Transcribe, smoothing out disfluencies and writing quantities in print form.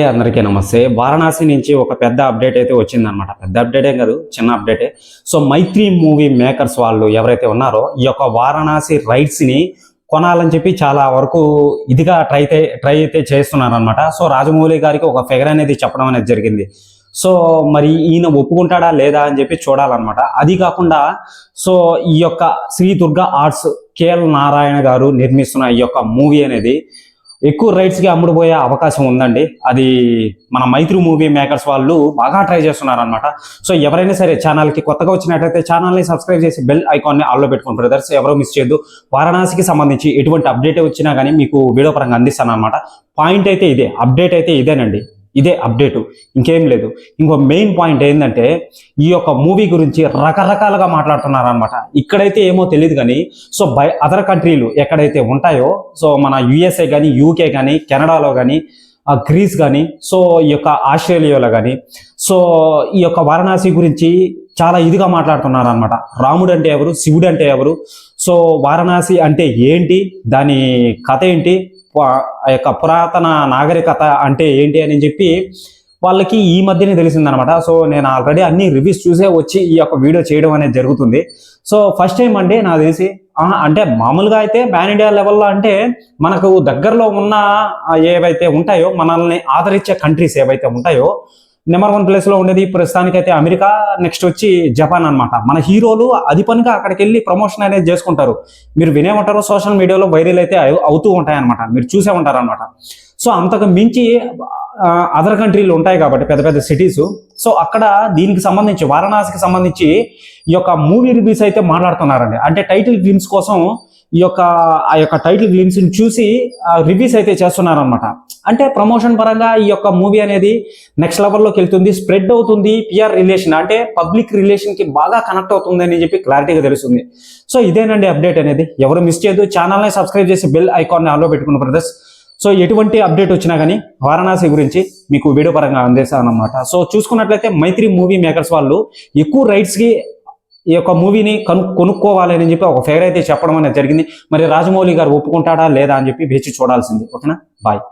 అందరికీ నమస్తే. వారణాసి నుంచి ఒక పెద్ద అప్డేట్ అయితే వచ్చిందనమాట. పెద్ద అప్డేటే కాదు, చిన్న అప్డేటే. సో మైత్రి మూవీ మేకర్స్ వాళ్ళు ఎవరైతే ఉన్నారో ఈ యొక్క వారణాసి రైట్స్ని కొనాలని చెప్పి చాలా వరకు ఇదిగా ట్రై అయితే చేస్తున్నారనమాట. సో రాజమౌళి గారికి ఒక ఫిగర్ అనేది చెప్పడం అనేది జరిగింది. సో మరి ఈయన ఒప్పుకుంటాడా లేదా అని చెప్పి చూడాలన్నమాట. అది కాకుండా సో ఈ యొక్క శ్రీ దుర్గా ఆర్ట్స్ కేఎల్ నారాయణ గారు నిర్మిస్తున్న ఈ యొక్క మూవీ అనేది ఎక్కువ రైట్స్కి అమ్ముడుపోయే అవకాశం ఉందండి. అది మన మైత్రి మూవీ మేకర్స్ వాళ్ళు బాగా ట్రై చేస్తున్నారనమాట. సో ఎవరైనా సరే ఛానల్కి కొత్తగా వచ్చినట్లయితే ఛానల్ని సబ్స్క్రైబ్ చేసి బెల్ ఐకాన్ని ఆల్లో పెట్టుకోండి బ్రదర్స్. ఎవరో మిస్ చేయొద్దు. వారణాసికి సంబంధించి ఎటువంటి అప్డేట్ వచ్చినా కానీ మీకు వీడియో పరంగా అందిస్తాను అనమాట. పాయింట్ అయితే ఇదే, అప్డేట్ అయితే ఇదేనండి, ఇదే అప్డేటు, ఇంకేం లేదు. ఇంకో మెయిన్ పాయింట్ ఏంటంటే ఈ యొక్క మూవీ గురించి రకరకాలుగా మాట్లాడుతున్నారనమాట. ఇక్కడైతే ఏమో తెలియదు కానీ సో అదర్ కంట్రీలు ఎక్కడైతే ఉంటాయో సో మన యుఎస్ఏ కానీ, యూకే కానీ, కెనడాలో కానీ, గ్రీస్ కానీ, సో ఈ యొక్క ఆస్ట్రేలియాలో కానీ సో ఈ యొక్క వారణాసి గురించి చాలా ఇదిగా మాట్లాడుతున్నారు అనమాట. రాముడు అంటే ఎవరు, శివుడు అంటే ఎవరు, సో వారణాసి అంటే ఏంటి, దాని కథ ఏంటి, ఆ యొక్క పురాతన నాగరికత అంటే ఏంటి అని చెప్పి వాళ్ళకి ఈ మధ్యనే తెలిసిందనమాట. సో నేను ఆల్రెడీ అన్ని రివ్యూస్ చూసే వచ్చి ఈ యొక్క వీడియో చేయడం అనేది జరుగుతుంది. సో ఫస్ట్ టైం అండి నాకు తెలిసి. అంటే మామూలుగా అయితే పాన్ ఇండియా లెవెల్లో అంటే మనకు దగ్గరలో ఉన్న ఏవైతే ఉంటాయో, మనల్ని ఆదరించే కంట్రీస్ ఏవైతే ఉంటాయో, నెంబర్ 1 ప్లేస్లో ఉండేది ప్రస్తుతానికైతే అమెరికా, నెక్స్ట్ వచ్చి జపాన్ అనమాట. మన హీరోలు అది పనిగా అక్కడికి వెళ్ళి ప్రమోషన్ అనేది చేసుకుంటారు. మీరు వినే ఉంటారు, సోషల్ మీడియాలో వైరల్ అయితే అవుతూ ఉంటాయన్నమాట, మీరు చూసే ఉంటారు అనమాట. సో అంతకు మించి అదర్ కంట్రీలు ఉంటాయి కాబట్టి పెద్ద పెద్ద సిటీస్, సో అక్కడ దీనికి సంబంధించి వారణాసికి సంబంధించి ఈ యొక్క మూవీ రివ్యూస్ అయితే మాట్లాడుతున్నారండి. అంటే టైటిల్ గ్లిమ్స్ కోసం ఆ యొక్క టైటిల్ గ్లిమ్స్ ని చూసి రివ్యూస్ అయితే చేస్తున్నారనమాట. అంటే ప్రమోషన్ పరంగా ఈ యొక్క మూవీ అనేది నెక్స్ట్ లెవెల్లోకి వెళ్తుంది, స్ప్రెడ్ అవుతుంది, పిఆర్ రిలేషన్ అంటే పబ్లిక్ రిలేషన్ కి బాగా కనెక్ట్ అవుతుంది అని చెప్పి క్లారిటీగా తెలుస్తుంది. సో ఇదేనండి అప్డేట్ అనేది. ఎవరు మిస్ చేయొద్దు. ఛానల్ని సబ్స్క్రైబ్ చేసి బెల్ ఐకాన్ని ఆన్లో పెట్టుకున్న బ్రదర్స్. సో ఎటువంటి అప్డేట్ వచ్చినా కానీ వారణాసి గురించి మీకు వీడియో పరంగా అందిస్తాను అనమాట. సో చూసుకున్నట్లయితే మైత్రి మూవీ మేకర్స్ వాళ్ళు ఎక్కువ రైట్స్కి ఈ యొక్క మూవీని కొనుక్కోవాలని చెప్పి ఒక ఫేర్ అయితే చెప్పడం అనేది జరిగింది. మరి రాజమౌళి గారు ఒప్పుకుంటాడా లేదా అని చెప్పి వేచి చూడాల్సింది. ఓకేనా, బాయ్.